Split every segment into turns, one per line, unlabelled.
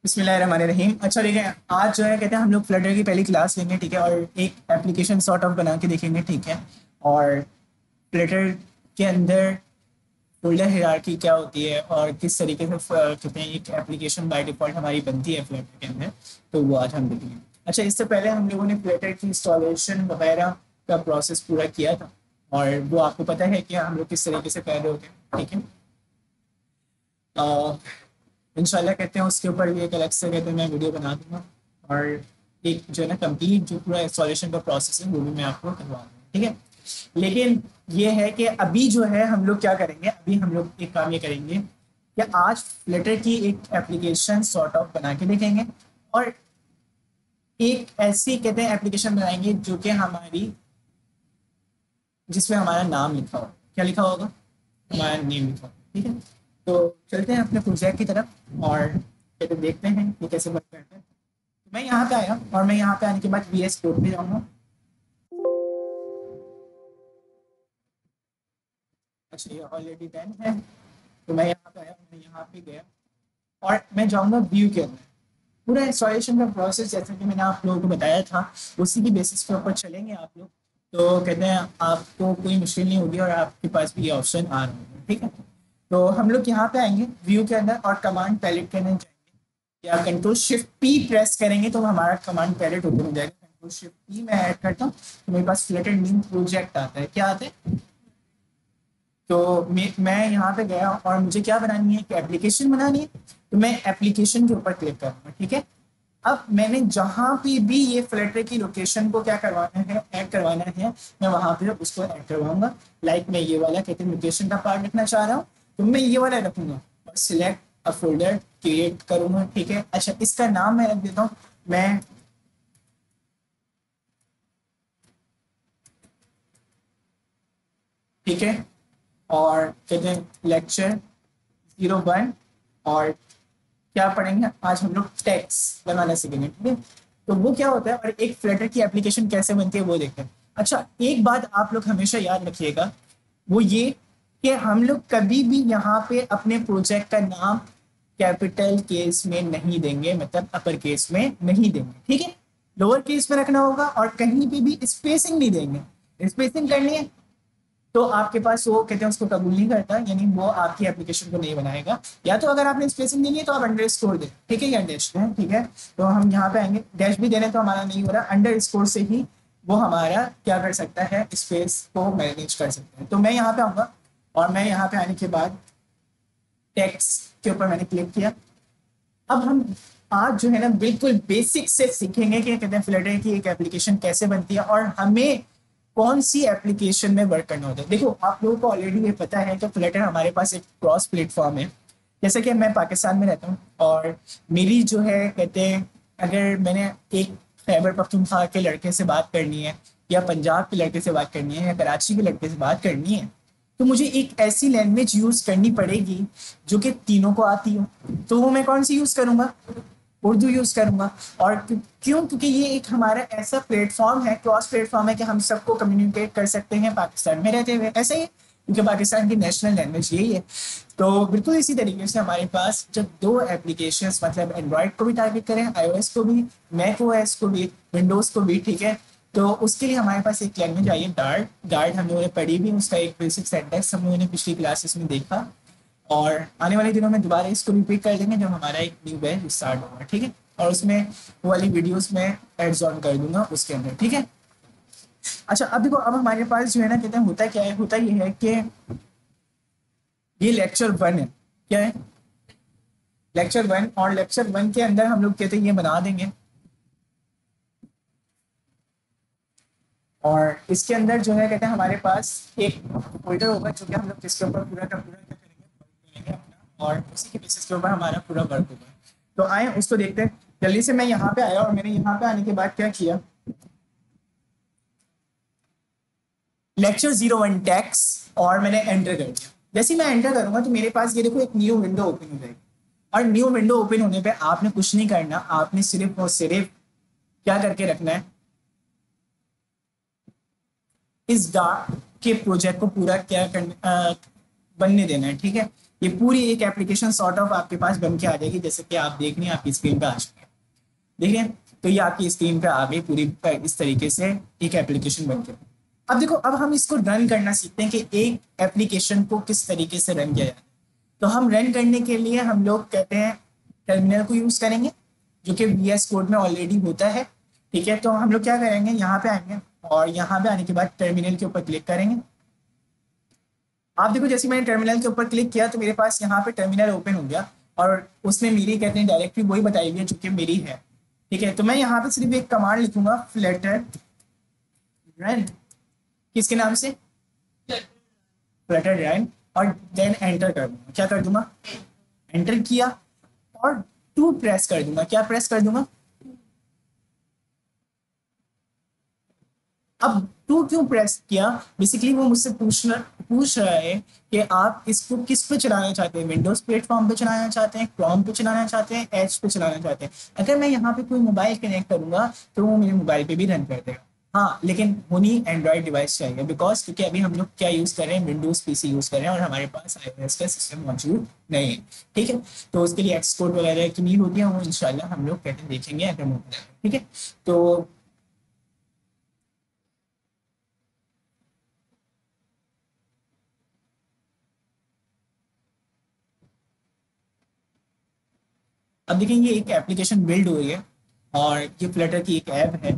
बिस्मिल्लाहिर्रहमानिर्रहीम। अच्छा ठीक है, आज जो है कहते हैं हम लोग फ्लटर की पहली क्लास लेंगे, ठीक है, और एक एप्लीकेशन सॉर्ट ऑफ बना के देखेंगे, ठीक है। और फ्लटर के अंदर फोल्डर हायरार्की क्या होती है और किस तरीके से कहते हैं एक एप्लीकेशन बाय डिफॉल्ट हमारी बनती है फ्लटर के अंदर, तो वो आज हम देखेंगे। अच्छा, इससे पहले हम लोगों ने फ्लटर की इंस्टॉलेशन वगैरह का प्रोसेस पूरा किया था, और वो आपको पता है कि हम लोग किस तरीके से कर रहे होते हैं, ठीक है। इंशाल्लाह कहते हैं उसके ऊपर भी एक अलग से कहते हैं मैं वीडियो बना दूंगा, और एक जो है ना कंप्लीट जो पूरा इंस्टॉलेशन का प्रोसेस है वो भी मैं आपको करवा दूंगा, ठीक है। लेकिन ये है कि अभी जो है हम लोग क्या करेंगे, अभी हम लोग एक काम ये करेंगे कि आज फ्लटर की एक एप्लीकेशन सॉर्ट ऑफ बना के देखेंगे, और एक ऐसी कहते हैं एप्लीकेशन बनाएंगे जो कि हमारी जिसमें हमारा नाम लिखा हो। क्या लिखा होगा? हमारा नेम लिखा होगा, ठीक है। तो चलते हैं अपने प्रोजेक्ट की तरफ और कहते देखते हैं ये कैसे वर्क करता है। तो मैं यहाँ पे आया, और मैं यहाँ पे आने के बाद VS कोड पे जाऊँगा। अच्छा, ये ऑलरेडी डन है। तो मैं यहाँ पे आया, मैं यहाँ पे गया और मैं जाऊँगा व्यू के अंदर। पूरा इंस्टॉलेशन का प्रोसेस जैसा कि मैंने आप लोगों को बताया था उसी की बेसिस के ऊपर चलेंगे आप लोग। तो कहते हैं आपको कोई मुश्किल नहीं होगी और आपके पास भी ये ऑप्शन आ रहा है, ठीक है। तो हम लोग यहाँ पे आएंगे व्यू के अंदर और कमांड पैलेट के अंदर जाएंगे, या कंट्रोल शिफ्ट पी प्रेस करेंगे तो हमारा कमांड पैलेट ओपन हो जाएगा। कंट्रोल शिफ्ट पी मैं ऐड करता हूँ तो मेरे पास फ्लटर न्यू प्रोजेक्ट आता है। क्या आता है? तो मैं यहाँ पे गया और मुझे क्या बनानी है, कि एप्लीकेशन बनानी है। तो मैं एप्लीकेशन के ऊपर क्लिक करूँगा, ठीक है। अब मैंने जहां पे भी ये फ्लटर की लोकेशन को क्या करवाना है, ऐड करवाना है, मैं वहां पे उसको ऐड करवाऊंगा। लाइक मैं ये वाला कहते हैं लोकेशन का पार्ट रखना चाह रहा हूँ, तो मैं ये वाला रखूंगा और सिलेक्ट अ फोल्डर क्रिएट करूंगा, ठीक है। अच्छा, इसका नाम मैं रख देता हूँ, मैं ठीक है। और कहते हैं लेक्चर 01, और क्या पढ़ेंगे आज हम लोग टेक्स्ट बनाना सीखेंगे, ठीक है। तो वो क्या होता है और एक फ्लटर की एप्लीकेशन कैसे बनती है वो देखते हैं। अच्छा, एक बात आप लोग हमेशा याद रखिएगा, वो ये कि हम लोग कभी भी यहाँ पे अपने प्रोजेक्ट का नाम कैपिटल केस में नहीं देंगे, मतलब अपर केस में नहीं देंगे, ठीक है। लोअर केस में रखना होगा और कहीं पे भी स्पेसिंग नहीं देंगे। स्पेसिंग करनी है तो आपके पास वो कहते हैं उसको कबूल नहीं करता, यानी वो आपकी एप्लीकेशन को नहीं बनाएगा। या तो अगर आपने स्पेसिंग देनी है तो आप अंडर स्कोर दें, ठीक है, या डैश दें, ठीक है। तो हम यहाँ पे आएंगे, डैश भी देने तो हमारा नहीं हो रहा, अंडर स्कोर से ही वो हमारा क्या कर सकता है, स्पेस को मैनेज कर सकता है। तो मैं यहाँ पे आऊँगा और मैं यहाँ पे आने के बाद टेक्स्ट के ऊपर मैंने क्लिक किया। अब हम आज जो है ना बिल्कुल बेसिक से सीखेंगे कि कहते हैं फ्लटर की एक एप्लीकेशन कैसे बनती है और हमें कौन सी एप्लीकेशन में वर्क करना होता है। देखो, आप लोगों को ऑलरेडी ये पता है कि फ्लटर हमारे पास एक क्रॉस प्लेटफॉर्म है। जैसे कि मैं पाकिस्तान में रहता हूँ और मेरी जो है कहते हैं अगर मैंने एक खैबर पख्तूनख्वा के लड़के से बात करनी है, या पंजाब के लड़के से बात करनी है, या कराची के लड़के से बात करनी है, तो मुझे एक ऐसी लैंग्वेज यूज करनी पड़ेगी जो कि तीनों को आती हो। तो वो मैं कौन सी यूज करूंगा? उर्दू यूज करूंगा। और क्यों? क्योंकि ये एक हमारा ऐसा प्लेटफॉर्म है, क्रॉस प्लेटफॉर्म है, कि हम सबको कम्युनिकेट कर सकते हैं पाकिस्तान में रहते हुए। ऐसा ही, क्योंकि पाकिस्तान की नेशनल लैंग्वेज यही है। तो बिल्कुल इसी तरीके से हमारे पास जब दो एप्लीकेशन, मतलब एंड्रॉयड को भी टारगेट करें, iOS को भी, मैक OS को भी, विंडोज को भी, ठीक है। तो उसके लिए हमारे पास एक लैंग्वेज आई है डार्ट। डार्ट हम लोगों ने पढ़ी भी, उसका एक बेसिक सेंटेक्स हम लोगों ने पिछली क्लासेस में देखा, और आने वाले दिनों में दोबारा इसको रिपीट कर देंगे जब हमारा एक न्यू बैच स्टार्ट होगा, ठीक है। और उसमें वो वाली वीडियोस में एड्स ऑन कर दूंगा उसके अंदर, ठीक है। अच्छा, अब देखो, अब हमारे पास जो है ना कहते हैं होता क्या है, होता ये है कि ये लेक्चर 1 है। क्या है? लेक्चर 1, और लेक्चर 1 के अंदर हम लोग कहते हैं ये बना देंगे, और इसके अंदर जो है कहते हैं हमारे पास एक फोल्डर होगा जो कि हम लोग जिसके ऊपर पूरा का पूरा क्या करेंगे अपना, और उसी के बेसिस के ऊपर हमारा पूरा वर्क होगा। तो आए उसको देखते हैं। जल्दी से मैं यहाँ पे आया और मैंने यहाँ पे आने के बाद क्या किया, लेक्चर 01 टैक्स, और मैंने एंटर कर दिया। जैसे ही मैं एंटर करूंगा तो मेरे पास ये देखो एक न्यू विंडो ओपन हो जाएगी। और न्यू विंडो ओपन होने पे आपने कुछ नहीं करना, आपने सिर्फ और सिर्फ क्या करके रखना है, इस डार्क के प्रोजेक्ट को पूरा क्या करना बनने देना है, ठीक है। ये पूरी एक एप्लीकेशन सॉर्ट ऑफ आपके पास बन के आ जाएगी, जैसे कि आप देख रहे हैं आपकी स्क्रीन पे आ चुकी है। देखिए, तो ये आपकी स्क्रीन पे आ गई पूरी इस तरीके से एक एप्लीकेशन बन के। अब देखो, अब हम इसको रन करना सीखते हैं कि एक एप्लीकेशन को किस तरीके से रन किया जाए। तो हम रन करने के लिए हम लोग कहते हैं टर्मिनल को यूज करेंगे, जो कि VS कोड में ऑलरेडी होता है। ठीक है, तो हम लोग क्या करेंगे, यहाँ पे आएंगे और यहाँ पे आने के बाद टर्मिनल के ऊपर क्लिक करेंगे। आप देखो, जैसे मैंने टर्मिनल के ऊपर क्लिक किया तो मेरे पास यहाँ पे टर्मिनल ओपन हो गया और उसमें मेरी कहते हैं डायरेक्टरी वही बताई हुई है जो कि मेरी है। ठीक है, तो मैं यहाँ पे सिर्फ एक कमांड लिखूंगा, फ्लटर रन, किसके नाम से, फ्लटर रन, और देन एंटर कर दूंगा। क्या कर दूंगा, एंटर किया और टू प्रेस कर दूंगा। क्या प्रेस कर दूंगा, अब टू क्यों प्रेस किया, बेसिकली वो मुझसे पूछ रहा है कि आप इसको किस पे चलाना चाहते हैं, विंडोज प्लेटफॉर्म पे चलाना चाहते हैं, क्रोम पे चलाना चाहते हैं, एज पे चलाना चाहते हैं। अगर मैं यहाँ पे कोई मोबाइल कनेक्ट करूंगा तो वो मेरे मोबाइल पे भी रन कर देगा। हाँ, लेकिन होनी एंड्रॉइड डिवाइस चाहिए, बिकॉज क्योंकि अभी हम लोग क्या यूज कर रहे हैं, विंडोज पीसी यूज कर रहे हैं और हमारे पास iOS का सिस्टम मौजूद नहीं है। ठीक है, तो उसके लिए एक्स कोड वगैरह की नीड होती है, वो इंशाल्लाह हम लोग कहते हैं देखेंगे अगर मौका लगे। ठीक है, तो अब देखेंगे एक एप्लीकेशन बिल्ड हुई है और ये फ्लटर की एक ऐप है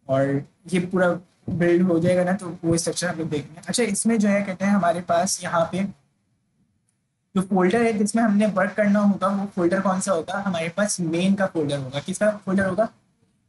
और ये पूरा बिल्ड हो जाएगा ना, तो वो स्ट्रक्चर हम लोग देखेंगे। अच्छा, इसमें जो है कहते हैं हमारे पास यहाँ पे जो फोल्डर है जिसमें हमने वर्क करना होगा, वो फोल्डर कौन सा होगा, हमारे पास मेन का फोल्डर होगा। किसका फोल्डर होगा,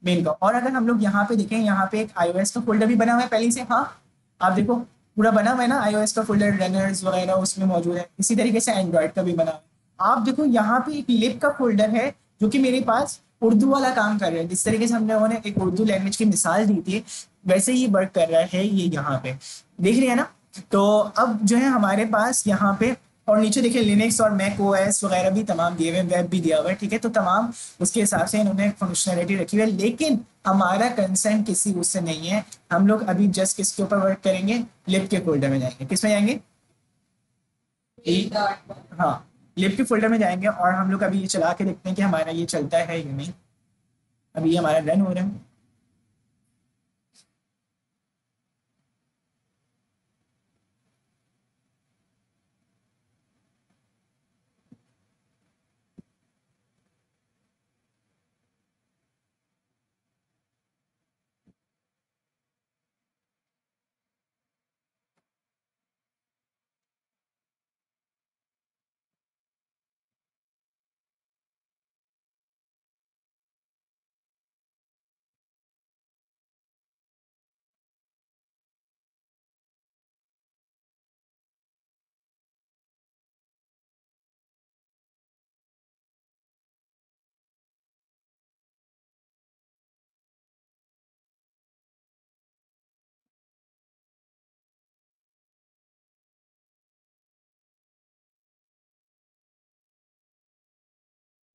मेन का। और अगर हम लोग यहाँ पे देखें, यहाँ पे एक iOS का फोल्डर भी बना हुआ है पहले से। हाँ, आप देखो पूरा बना हुआ है ना iOS का फोल्डर, रनर्स वगैरह उसमें मौजूद है। इसी तरीके से एंड्रॉइड का भी बना हुआ है। आप देखो यहाँ पे एक लिप का फोल्डर है जो कि मेरे पास उर्दू वाला काम कर रहा है। जिस तरीके से हम लोगों ने एक उर्दू लैंग्वेज की मिसाल दी थी, वैसे ही वर्क कर रहा है ये यहाँ पे, देख रहे हैं ना। तो अब जो है हमारे पास यहाँ पे, और नीचे देखिए लिनक्स और मैक ओएस वगैरह भी तमाम दिए हुए, वेब भी दिया हुआ है। ठीक है, तो तमाम उसके हिसाब से इन्होंने फंक्शनैलिटी रखी हुई है, लेकिन हमारा कंसर्न किसी उससे नहीं है। हम लोग अभी जस्ट किसके ऊपर वर्क करेंगे, लिप के फोल्डर में जाएंगे। किस में जाएंगे, हाँ, लिप के फोल्डर में जाएंगे और हम लोग अभी ये चला के देखते हैं कि हमारा ये चलता है या नहीं। अभी ये हमारा रन हो रहा है।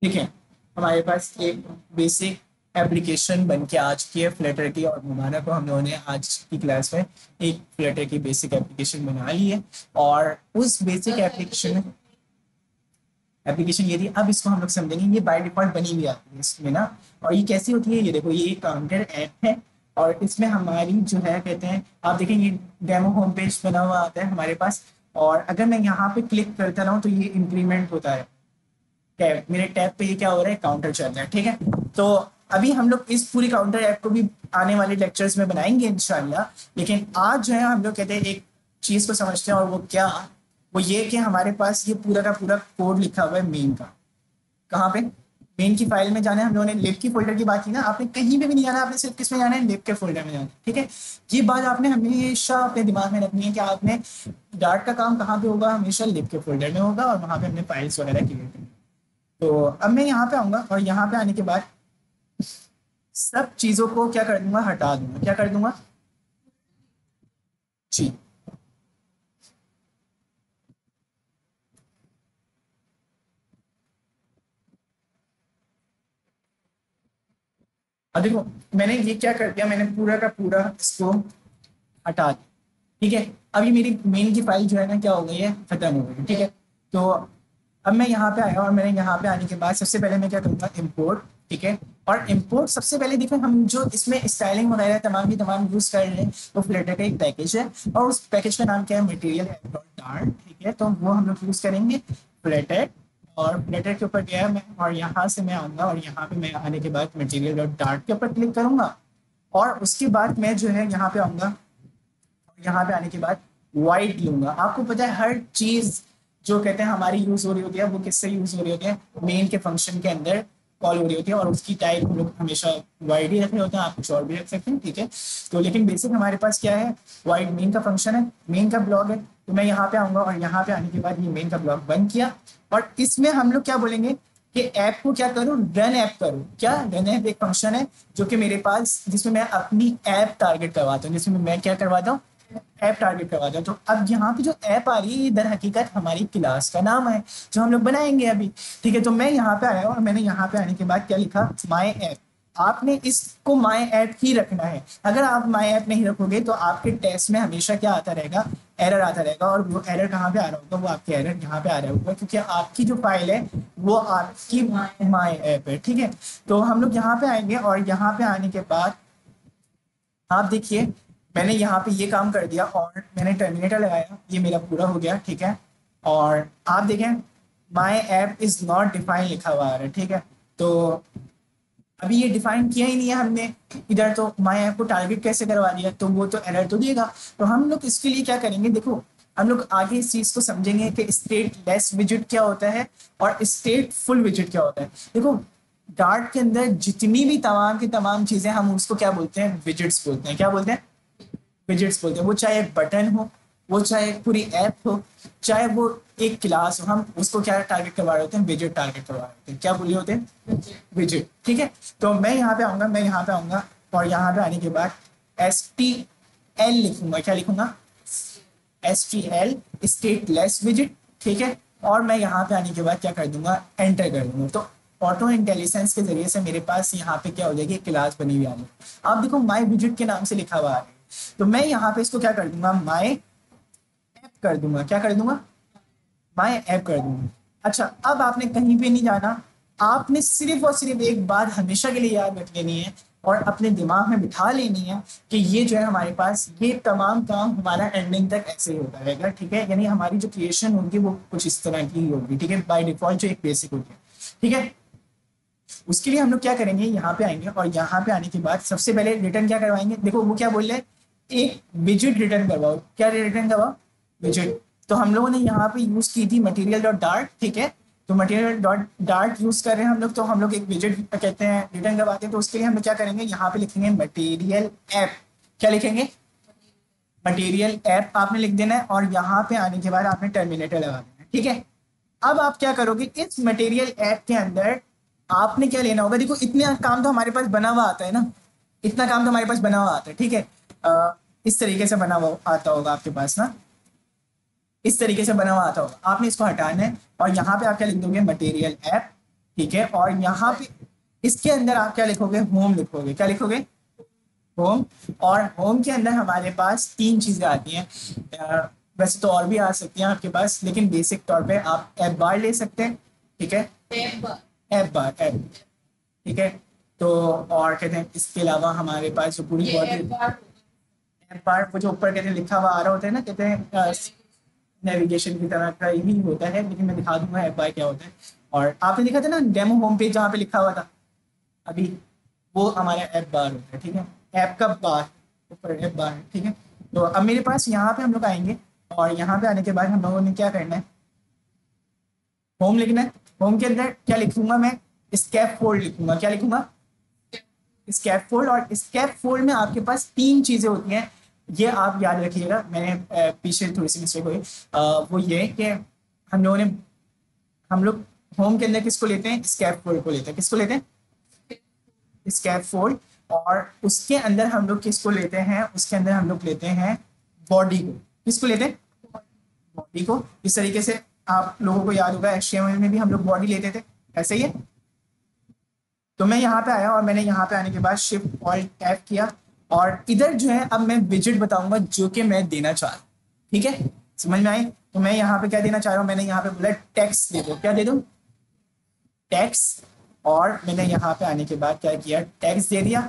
ठीक है, हमारे पास एक बेसिक एप्लीकेशन बन के आ चुकी है फ्लटर की, और मुबारक को हम लोगों ने आज की क्लास में एक फ्लटर की बेसिक एप्लीकेशन बना ली है। और उस बेसिक एप्लीकेशन ये थी। अब इसको हम लोग समझेंगे, ये बाय डिफॉल्ट बनी हुई आती है इसमें ना। और ये कैसी होती है, ये देखो, ये एक काउंटर ऐप है और इसमें हमारी जो है कहते हैं, आप देखेंगे डेमो होम पेज बना हुआ आता है हमारे पास। और अगर मैं यहाँ पे क्लिक करता रहूँ तो ये इंक्रीमेंट होता है टैब, मेरे टैब पे ये क्या हो रहा है, काउंटर चल रहा है। ठीक है, तो अभी हम लोग इस पूरी काउंटर ऐप को भी आने वाले लेक्चर्स में बनाएंगे इंशाल्लाह। लेकिन आज जो है हम लोग कहते हैं एक चीज को समझते हैं, और वो क्या, वो ये कि हमारे पास ये पूरा का पूरा कोड लिखा हुआ है मेन का। कहाँ पे, मेन की फाइल में जाना है। हम लोगों ने लिब की फोल्डर की बात की ना, आपने कहीं पे भी नहीं जाना, आपने सिर्फ किस में जाना है, लिब के फोल्डर में जाना है। ठीक है, ये बात आपने हमेशा अपने दिमाग में रखनी है कि आपने डार्ट का काम कहाँ पे होगा, हमेशा लिब के फोल्डर में होगा और वहाँ पे हमने फाइल्स वगैरह क्रिएट करनी। तो अब मैं यहाँ पे आऊंगा और यहाँ पे आने के बाद सब चीजों को क्या कर दूंगा, हटा दूंगा। क्या कर दूंगा जी, अब देखो मैंने ये क्या कर दिया, मैंने पूरा का पूरा इसको हटा दिया। ठीक है, अब ये मेरी मेन की फाइल जो है ना क्या हो गई है, खत्म हो गई। ठीक है, तो अब मैं यहाँ पे आया और मैंने यहाँ पे आने के बाद सबसे पहले मैं क्या करूँगा, इम्पोर्ट, ठीक है। और इम्पोर्ट सबसे पहले देखो, हम जो इसमें स्टाइलिंग वगैरह तमाम की तमाम यूज़ कर रहे हैं वो फ्लटर का एक पैकेज है, और उस पैकेज का नाम क्या है, मटेरियल डॉट डार्ट, ठीक है। तो वो हम लोग यूज़ करेंगे फ्लटर, और फ्लटर के ऊपर गया मैं, और यहाँ से मैं आऊँगा और यहाँ पे मैं आने के बाद मटेरियल डॉट डार्ट के ऊपर क्लिक करूँगा, और उसके बाद मैं जो है यहाँ पे आऊँगा, यहाँ पे आने के बाद वाइट लूंगा। आपको पता है हर चीज जो कहते हैं हमारी यूज हो रही होती है वो किससे यूज हो रही होती है, मेन के फंक्शन के अंदर कॉल हो रही होती है, और उसकी टाइप हम लोग हमेशा वाइड ही रख रहे होते हैं, आप कुछ और भी रख सकते हैं, ठीक है। तो लेकिन बेसिक हमारे पास क्या है, वाइड मेन का फंक्शन है, मेन का ब्लॉक है। तो मैं यहाँ पे आऊंगा और यहाँ पे आने के बाद ये मेन का ब्लॉक बंद किया, और इसमें हम लोग क्या बोलेंगे कि ऐप को क्या करूँ, रन ऐप करूँ। क्या रन ऐप एक फंक्शन है जो कि मेरे पास, जिसमें मैं अपनी ऐप टारगेट करवाता हूँ, जिसमें मैं क्या करवाता हूँ, ऐप टारगेट करवाता हूँ। तो अब यहाँ पे जो ऐप आ रही है ये दर हकीकत हमारी क्लास का नाम है जो हम लोग बनाएंगे अभी, ठीक है। तो मैं यहाँ पे आया और मैंने यहाँ पे आने के बाद क्या लिखा, माई ऐप। आपने इसको माई ऐप ही रखना है। अगर आप माई ऐप नहीं रखोगे तो आपके टेस्ट में हमेशा क्या आता रहेगा, एरर आता रहेगा। और वो एरर कहाँ पे आ रहा होगा, वो आपके एरर यहाँ पे आ रहा होगा, क्योंकि आपकी जो फाइल है वो आपकी माई ऐप है, ठीक है। तो हम लोग यहाँ पे आएंगे और यहाँ पे आने के बाद आप देखिए मैंने यहाँ पे ये काम कर दिया और मैंने टर्मिनेटर लगाया, ये मेरा पूरा हो गया, ठीक है। और आप देखें my app is not define लिखा हुआ है, ठीक है। तो अभी ये डिफाइन किया ही नहीं है हमने इधर, तो माई ऐप को टारगेट कैसे करवा दिया, तो वो तो एरर तो देगा। तो हम लोग इसके लिए क्या करेंगे, देखो हम लोग आगे इस चीज को समझेंगे कि स्टेट लेस विजिट क्या होता है और स्टेट फुल विजिट क्या होता है। देखो डार्ट के अंदर जितनी भी तमाम की तमाम चीजें, हम उसको क्या बोलते हैं, विजिट्स बोलते हैं। क्या बोलते हैं, विजिट्स बोलते हैं। वो चाहे एक बटन हो, वो चाहे एक पूरी ऐप हो, चाहे वो एक क्लास हो, हम उसको क्या टारगेट करवा रहे होते हैं, विजिट टारगेट करवा रहे होते हैं। क्या बोले होते हैं, विजिट, ठीक है। तो मैं यहाँ पे आऊंगा, मैं यहाँ पे आऊंगा और यहाँ पे आने के बाद STL लिखूंगा। क्या लिखूंगा, STL, स्टेट लेस विजिट, ठीक है। और मैं यहाँ पे आने के बाद क्या कर दूंगा, एंटर कर दूंगा। तो ऑटो इंटेलिजेंस के जरिए से मेरे पास यहाँ पे क्या हो जाएगी, क्लास बनी हुई आ जाएगी। आप देखो माई विजिट के नाम से लिखा हुआ है, तो मैं यहाँ पे इसको क्या कर दूंगा, माई ऐप कर दूंगा। क्या कर दूंगा, माई ऐप कर दूंगा। अच्छा, अब आपने कहीं पे नहीं जाना, आपने सिर्फ और सिर्फ एक बात हमेशा के लिए याद रख लेनी है और अपने दिमाग में बिठा लेनी है कि ये जो है हमारे पास ये तमाम काम हमारा एंडिंग तक ऐसे ही होता रहेगा, ठीक है। यानी हमारी जो क्रिएशन होगी वो कुछ इस तरह की होगी, ठीक है, बाय डिफॉल्ट जो एक बेसिक होती है, ठीक है। उसके लिए हम लोग क्या करेंगे, यहाँ पे आएंगे और यहाँ पे आने के बाद सबसे पहले रिटर्न क्या करवाएंगे, देखो वो क्या बोल रहे हैं, एक विजिट रिटर्न करवाओ। क्या रिटर्न करवाओ, विजिट। तो हम लोगों ने यहाँ पे यूज की थी मटेरियल डॉट डार्ट, ठीक है। तो मटेरियल डॉट डार्ट यूज कर रहे हैं हम लोग, तो हम लोग एक विजिट कहते हैं रिटर्न करवाते हैं। तो उसके लिए हम लोग क्या करेंगे, यहाँ पे लिखेंगे मटेरियल ऐप। क्या लिखेंगे, मटेरियल ऐप आपने लिख देना है, और यहाँ पे आने के बाद आपने टर्मिनेटर लगा देना है, ठीक है। अब आप क्या करोगे, इस मटेरियल ऐप के अंदर आपने क्या लेना होगा, देखो इतना काम तो हमारे पास बना हुआ आता है ना, इतना काम तो हमारे पास बना हुआ आता है, ठीक है। इस तरीके से बना हुआ आता होगा आपके पास ना, इस तरीके से बना हुआ आता होगा। आपने इसको हटाना है और यहाँ पे आप क्या लिख दोगे, मटेरियल ऐप, ठीक है। और यहाँ पे इसके अंदर आप क्या लिखोगे, होम लिखोगे। क्या लिखोगे, होम। और होम के अंदर हमारे पास तीन चीजें आती हैं, वैसे तो और भी आ सकती हैं आपके पास, लेकिन बेसिक तौर पे आप ऐप बार ले सकते हैं, ठीक है, ऐप बार, ऐप, ठीक है। तो और कहते हैं इसके अलावा हमारे पास जो पूरी बॉडी, ऐप बार वो जो ऊपर कहते हैं लिखा हुआ आ रहा होता है ना, कहते हैं नेविगेशन की तरह का ही होता है, लेकिन मैं दिखा दूंगा ऐप बार क्या होता है। और आपने देखा था ना डेमो होम पेज जहाँ पे लिखा हुआ था अभी, वो हमारा ऐप बार होता है, ठीक है, ऐप का बार, ऊपर ऐप बार है, ठीक है। तो अब मेरे पास यहाँ पे हम लोग आएंगे और यहाँ पे आने के बाद हम लोगों ने क्या करना है, होम लिखना है। होम के अंदर क्या लिखूंगा मैं, स्कैप फोल्ड लिखूंगा। क्या लिखूंगा, स्कैप फोल्ड। और स्कैप फोल्ड में आपके पास तीन चीजें होती हैं, ये आप याद रखिएगा, मैंने पीछे थोड़ी सी मिस्टेक हुई। वो ये कि हम लोगों ने, हम लोग होम के अंदर किसको लेते हैं, स्कैप फोल्ड को लेते हैं। किसको लेते हैं, स्कैप फोल्ड। और उसके अंदर हम लोग किसको लेते हैं, उसके अंदर हम लोग लेते हैं बॉडी को। किसको लेते हैं, बॉडी को। इस तरीके से आप लोगों को याद होगा HTML में भी हम लोग बॉडी लेते थे, ऐसे ही है। तो मैं यहाँ पे आया और मैंने यहाँ पे आने के बाद शिफ्ट ऑल्ट टैप किया और इधर जो है अब मैं विजिट बताऊंगा जो कि मैं देना चाह रहा हूँ, ठीक है, समझ में आई। तो मैं यहाँ पे क्या देना चाह रहा हूँ, मैंने यहाँ पे बोला टेक्स्ट दे दो, क्या दे दूँ, टेक्स्ट। और मैंने यहाँ पे आने के बाद क्या किया, टेक्स्ट दे दिया।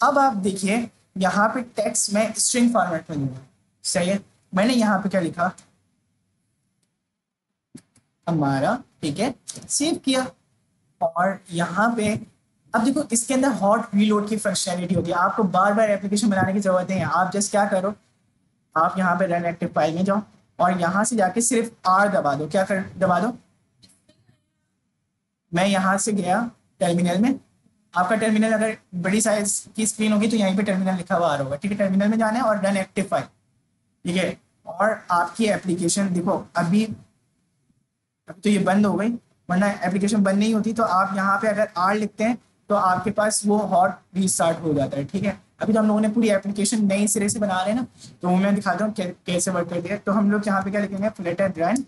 अब आप देखिए यहाँ पे टेक्स्ट मैं स्ट्रिंग फॉर्मेट में दूंगा, सही है। मैंने यहाँ पे क्या लिखा, हमारा, ठीक है, सेव किया। और यहाँ पे अब देखो इसके अंदर हॉट रीलोड की फंक्शनैलिटी होती है, आपको बार बार एप्लीकेशन बनाने की जरूरत नहीं है। आप जस्ट क्या करो, आप यहाँ पे रन एक्टिव फाइल में जाओ और यहाँ से जाके सिर्फ आर दबा दो, क्या कर दबा दो। मैं यहाँ से गया टर्मिनल में, आपका टर्मिनल अगर बड़ी साइज की स्क्रीन होगी तो यहीं पे टर्मिनल लिखा हुआ आ रहा होगा, ठीक है। टर्मिनल में जाना है और रन एक्टिव फाइल, ठीक है। और आपकी एप्लीकेशन देखो अभी तो ये बंद हो गई, वरना एप्लीकेशन बंद नहीं होती। तो आप यहाँ पे अगर आर लिखते हैं तो आपके पास वो हॉट रीस्टार्ट हो जाता है, ठीक है। अभी तो हम लोगों ने पूरी एप्लीकेशन नई सिरे से बना रहे हैं ना, तो वो मैं दिखाता हूँ कैसे वर्क करती है। तो हम लोग यहाँ पे क्या लिखेंगे, फ्लटर रन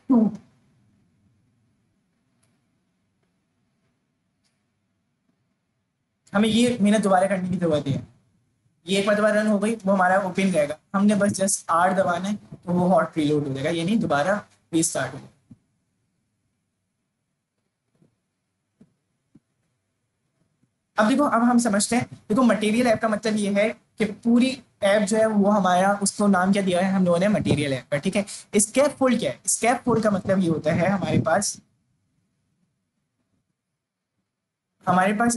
2। हमें ये मेहनत दोबारा करने की जरूरत है, ये एक मरतबा रन हो गई वो हमारा ओपन रहेगा, हमने बस जस्ट आर दबाना है तो वो हॉट रीलोड हो जाएगा, ये नहीं दोबारा रीस्टार्ट हो जाएगा। अब देखो अब हम समझते हैं, देखो मटेरियल ऐप का मतलब ये है कि पूरी ऐप जो है वो हमारा, उसको नाम क्या दिया है हम लोगों ने, मटेरियल ऐप का, ठीक है। स्कैप फोल्ड क्या है, स्कैप फोल्ड का मतलब ये होता है हमारे पास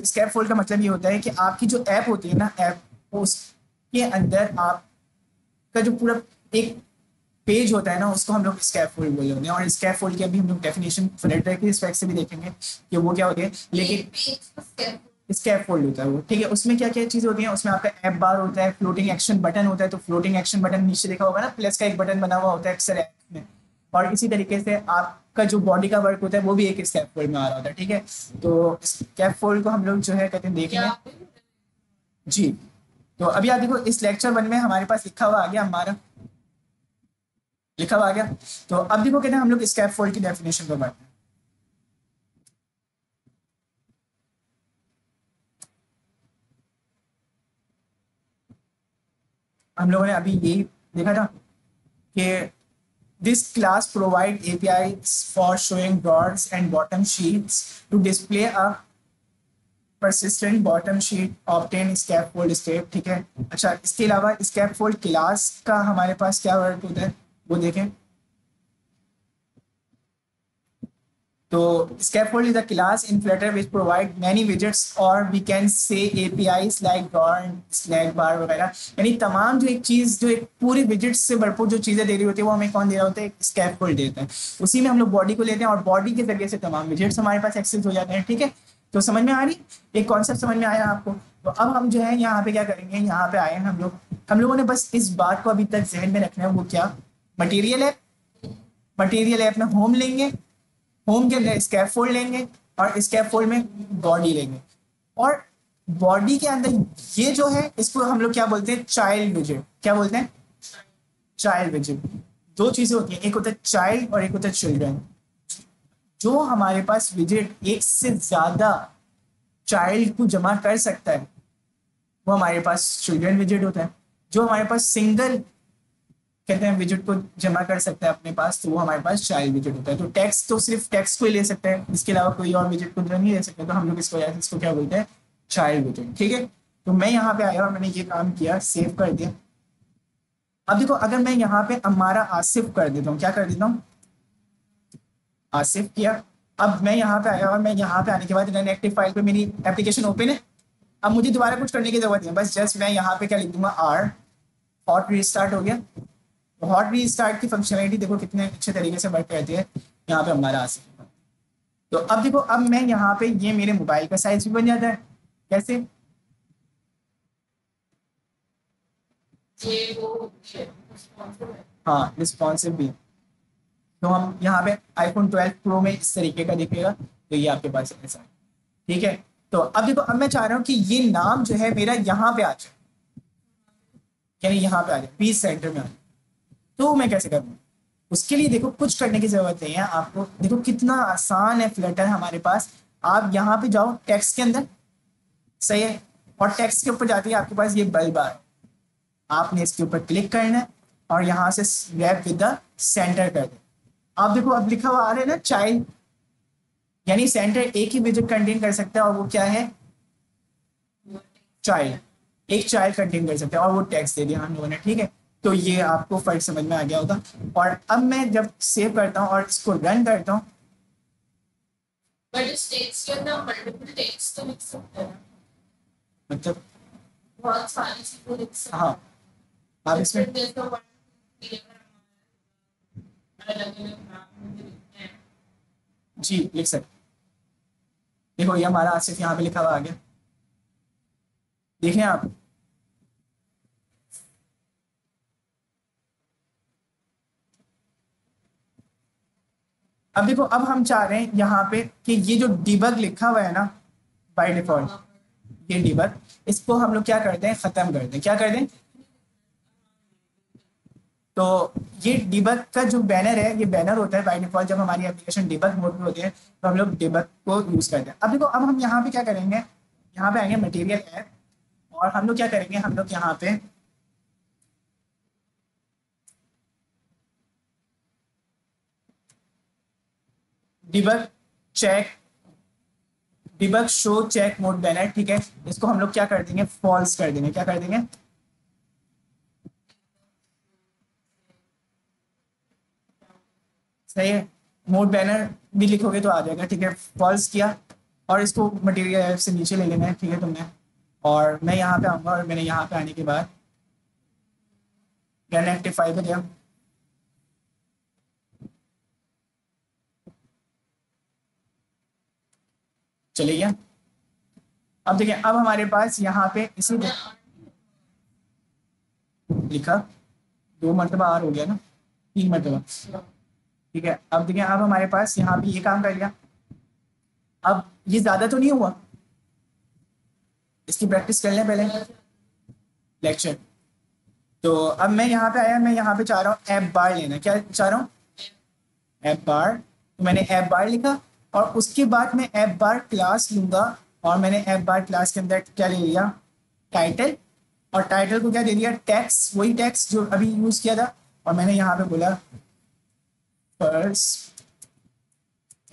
स्कैप फोल्ड का मतलब ये होता है कि आपकी जो ऐप होती है ना, ऐप उसके अंदर आपका जो पूरा एक पेज होता है ना, उसको हम लोग स्कैप फोल्ड बोल रहे हैं। और स्कैप फोल्ड की अभी हम लोग डेफिनेशन फ्लटर के स्पेक से भी देखेंगे कि वो क्या होती है, लेकिन स्कैप फोल्ड होता है वो, ठीक है। उसमें क्या क्या चीज़ होती है, उसमें आपका ऐप बार होता है, फ्लोटिंग एक्शन बटन होता है। तो फ्लोटिंग एक्शन बटन नीचे देखा होगा ना, प्लस का एक बटन बना हुआ होता है अक्सर ऐप में। और इसी तरीके से आपका जो बॉडी का वर्क होता है वो भी एक स्कैप फोल्ड में आ रहा होता है, ठीक है। तो स्कैप फोल्ड को हम लोग जो है कहते हैं देखेंगे जी। तो अभी आप देखो इस लेक्चर 1 में हमारे पास लिखा हुआ आ गया, हमारा लिखा हुआ आ गया। तो अब देखो कहते हैं हम लोग स्कैप फोल्ड की डेफिनेशन पर बात, हम लोगों ने अभी यही देखा था कि this class provide APIs for showing drawers and bottom sheets to display a persistent bottom sheet obtain scaffold step, ठीक है। अच्छा इसके अलावा scaffold क्लास का हमारे पास क्या वर्क होता है वो देखें। तो scaffold is a class in Flutter which provide many widgets or we can say APIs like drawer, snack bar वगैरह, यानी तमाम जो एक चीज जो एक पूरी widgets से भरपूर जो चीजें दे रही होती है वो हमें कौन दे रहा होता है, एक scaffold देता है। उसी में हम लोग बॉडी को लेते हैं और बॉडी के जरिए से तमाम widgets हमारे पास एक्सेस हो जाते हैं, ठीक है। तो समझ में आ रही, एक कॉन्सेप्ट समझ में आया आपको। तो अब हम जो है यहाँ पे क्या करेंगे, यहाँ पे आए हम लोगों ने बस इस बात को अभी तक जहन में रखना है, वो क्या, मटेरियल ऐप, मटेरियल ऐप में होम लेंगे, होम के अंदर स्कैफोल्ड लेंगे और स्कैफोल्ड में बॉडी लेंगे। और बॉडी के अंदर ये जो है इसको हम लोग क्या बोलते हैं, चाइल्ड विजिट, क्या बोलते हैं, चाइल्ड विजिट। दो चीजें होती हैं, एक होता है चाइल्ड और एक होता है चिल्ड्रन। जो हमारे पास विजिट एक से ज्यादा चाइल्ड को जमा कर सकता है वो हमारे पास चिल्ड्रन विजिट होता है। जो हमारे पास सिंगल कहते हैं विजिट को जमा कर सकता है अपने पास, तो वो हमारे पास चाइल्ड विजिट होता है। तो टेक्स्ट तो सिर्फ टेक्स्ट को ही ले सकते हैं, इसके अलावा कोई और विजिट को नहीं ले सकते। तो हम लोग इसको क्या बोलते हैं, चाइल्ड विजिट, ठीक है। तो मैं यहाँ पे आया और मैंने ये काम किया, सेव कर दिया। अब देखो अगर मैं यहाँ पे हमारा आसिफ कर देता हूँ, क्या कर देता हूँ, आसिफ किया। अब मैं यहाँ पे आया और मैं यहाँ पे आने के बाद रन एक्टिव फाइल पे मेरी एप्लीकेशन ओपन है। अब मुझे दोबारा कुछ करने की जरूरत नहीं है, बस जस्ट मैं यहाँ पे क्या लिख दूंगा, आर हॉट रीस्टार्ट हो गया। हॉट रीस्टार्ट की फंक्शनलिटी देखो कितने अच्छे तरीके से वर्क करती है, यहाँ पे हमारा आसिफ। तो अब देखो अब मैं यहाँ पे ये मेरे मोबाइल का साइज भी बन जाता है, कैसे, हाँ रिस्पॉन्सिव भी। तो हम यहाँ पे आईफोन 12 प्रो में इस तरीके का दिखेगा, तो ये आपके पास ऐसा है, ठीक है। तो अब देखो अब मैं चाह रहा हूँ कि ये नाम जो है मेरा यहाँ पे आ जाए, यानी यहाँ पे आ जाए, पीस सेंटर में आ जाए। तो मैं कैसे करूँ, उसके लिए देखो कुछ करने की जरूरत नहीं है आपको। देखो कितना आसान है फ्लटर हमारे पास। आप यहाँ पे जाओ टेक्स्ट के अंदर, सही है, और टेक्स्ट के ऊपर जाती है आपके पास ये बल्ब आ रहा है। आपने इसके ऊपर क्लिक करना है और यहाँ से रैप विद द सेंटर कर दें। आप देखो अब लिखा हुआ आ रहा है ना चाइल्ड, यानी सेंटर एक ही विजिट कंटेन कर सकता है और वो क्या है, चाइल्ड, एक चाइल्ड कंटेन कर सकते हैं और वो टेक्स्ट दे दिया हम लोगों ने, ठीक है। तो ये आपको फर्क समझ में आ गया होगा। और अब मैं जब सेव करता हूँ और इसको रन करता हूँ,
बट इस टेक्स्ट के अंदर मल्टीपल टेक्स्ट तो लिख सकते हैं,
मतलब
बहुत सारी चीजें लिख सकते हैं।
हाँ आप इसमें जी लिख सकते। देखो ये हमारा आसिफ यहाँ पे लिखा हुआ आ गया, देखें आप। अब देखो अब हम चाह रहे हैं यहाँ पे कि ये जो डिबग लिखा हुआ है ना बाय डिफॉल्ट, ये डिबग, इसको हम लोग क्या करते हैं, खत्म कर दें। क्या कर दें, तो ये डिबग का जो बैनर है, ये बैनर होता है बाय डिफॉल्ट जब हमारी एप्लीकेशन डिबग मोड में होती है तो हम लोग डिबग को यूज करते हैं। अब देखो अब हम यहाँ पे क्या करेंगे, यहाँ पे आएंगे मटेरियल ऐप और हम लोग क्या करेंगे, हम लोग यहाँ पे debug check, debug show check mode banner, ठीक है। इसको हम लोग क्या कर देंगे, फॉल्स कर देंगे। क्या कर देंगे, सही है, मोड बैनर भी लिखोगे तो आ जाएगा, ठीक है। फॉल्स किया और इसको मटेरियल ऐप से नीचे ले लेना है, ठीक है तुमने। और मैं यहाँ पे आऊँगा और मैंने यहाँ पे आने के बाद रन एक्टिफाई पे गया, चले गया। अब देखिए अब हमारे पास यहाँ पे इसी लिखा 2 मरतबा आर हो गया ना, 3 मरतबा, ठीक है। अब देखिए अब हमारे पास यहाँ पे ये काम कर लिया। अब ये ज्यादा तो नहीं हुआ, इसकी प्रैक्टिस कर लें पहले लेक्चर। तो अब मैं यहाँ पे आया, मैं यहाँ पे चाह रहा हूँ ऐप बार लेना। क्या चाह रहा हूँ, ऐप बार। तो मैंने ऐप बार लिखा और उसके बाद मैं ऐप बार क्लास लूंगा और मैंने ऐप बार क्लास के अंदर क्या ले लिया, टाइटल। और टाइटल को क्या दे दिया, टैक्स, वही टैक्स जो अभी यूज किया था। और मैंने यहाँ पे बोला फर्स्ट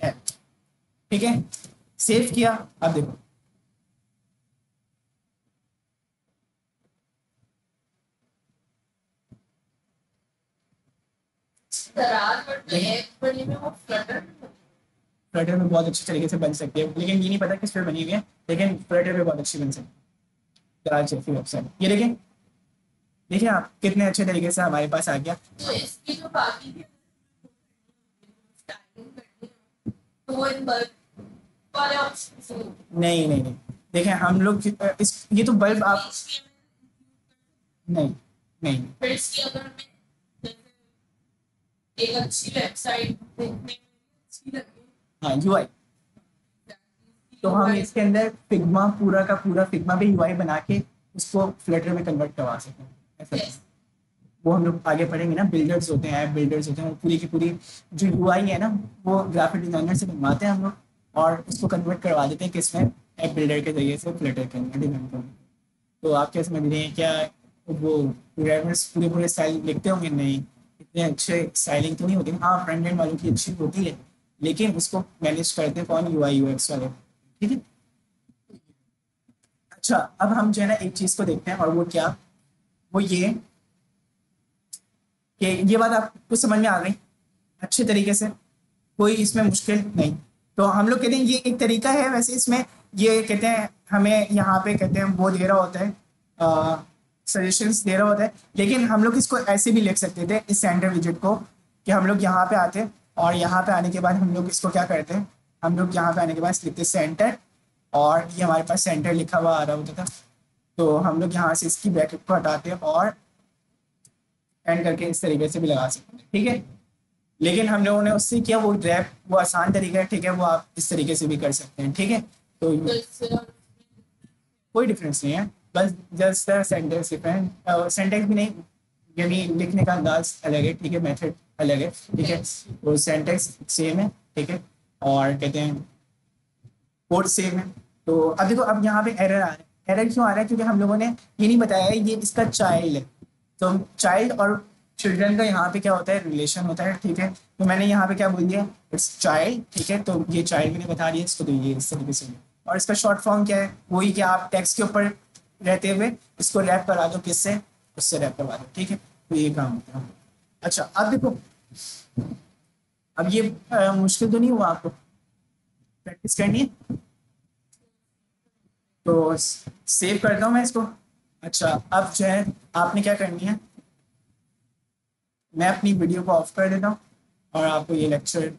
ऐप, ठीक है। सेव किया, अब देखो फ्लटर में बहुत अच्छी तरीके से बन सकती है, लेकिन ये नहीं पता किस पे बनी हुई है, लेकिन फ्लटर पे बहुत अच्छी बन सकती है। दराज जैसी वेबसाइट, ये देखें, देखिए आप कितने अच्छे तरीके से हमारे पास आ गया।
तो इसकी जो बाकी की स्टाइलिंग करनी है तो वो इन बल्ब वाले ऑप्शन से
नहीं नहीं नहीं, देखें हम लोग इस ये तो बल्ब आप नहीं नहीं
फिर इसकी अगर हमें एक अच्छी वेबसाइट देखने में अच्छी लगे,
हाँ यूआई, तो हम इसके अंदर फिग्मा पूरा का पूरा फिग्मा पे यूआई बना के उसको फ्लटर में कन्वर्ट करवा सकते हैं, ऐसा। वो हम लोग आगे पढ़ेंगे ना, बिल्डर्स होते हैं, ऐप बिल्डर्स होते हैं, वो पूरी की पूरी जो यूआई है ना वो ग्राफिक डिजाइनर से बनवाते हैं हम लोग और उसको कन्वर्ट करवा देते हैं किसमें, ऐप बिल्डर के जरिए से फ्लटर के अंदर डिजाइन करने। तो आप क्या समझ रहे हैं, क्या वो प्रोग्रामर्स पूरे पूरे स्टाइल लिखते होंगे, नहीं इतने अच्छे स्टाइलिंग तो नहीं होती। हाँ फ्रंट एंड वालों की अच्छी होती है, लेकिन उसको मैनेज करते हैं कौन, यूआई यूएक्स वाले, ठीक है। अच्छा अब हम जो है ना एक चीज को देखते हैं और वो क्या, वो ये कि ये बात आपको समझ में आ गई अच्छे तरीके से, कोई इसमें मुश्किल नहीं। तो हम लोग कहते हैं ये एक तरीका है, वैसे इसमें ये कहते हैं हमें यहाँ पे कहते हैं वो दे रहा होता है, सजेशंस दे रहा होता है, लेकिन हम लोग इसको ऐसे भी लिख सकते थे इस सेंटर विजिट को कि हम लोग यहाँ पे आते और यहाँ पे आने के बाद हम लोग इसको क्या करते हैं, हम लोग यहाँ पे आने के बाद लिखते सेंटर और ये हमारे पास सेंटर लिखा हुआ आ रहा होता था। तो हम लोग यहाँ से इसकी ब्रैकेट को हटाते हैं और एंड करके इस तरीके से भी लगा सकते हैं, ठीक है। लेकिन हम लोगों ने उससे किया वो रैप, वो आसान तरीका है, ठीक है, वो आप इस तरीके से भी कर सकते हैं, ठीक है। तो कोई डिफरेंस नहीं है, बस जस्ट सेंटेंस डिफरेंट, सेंटेंस भी नहीं, यानी लिखने का अंदाज अलग है, ठीक है, मेथड अलग है, ठीक है। वो सेंटेंस सेम है, ठीक है, और कहते हैं कोड सेम है। तो अब देखो अब यहाँ पे एरर आ रहा है, एरर क्यों आ रहा है, क्योंकि हम लोगों ने ये नहीं बताया है ये इसका चाइल्ड है, तो चाइल्ड और चिल्ड्रन का यहाँ पे क्या होता है, रिलेशन होता है, ठीक है। तो मैंने यहाँ पे क्या बोल दिया, इट्स चाइल्ड, ठीक है। तो ये चाइल्ड मैंने बता दिया इसको, तो ये इस तरीके से। और इसका शॉर्ट फॉर्म क्या है, वही कि आप टेक्स्ट के ऊपर रहते हुए इसको रैप करा दो, किससे, उससे रैप करवा दो, ठीक है। तो ये काम होता है। अच्छा अब देखो, अब ये मुश्किल तो नहीं हुआ आपको, प्रैक्टिस करनी है तो सेव करता हूँ मैं इसको। अच्छा अब जो है आपने क्या करनी है, मैं अपनी वीडियो को ऑफ कर देता हूँ और आपको ये लेक्चर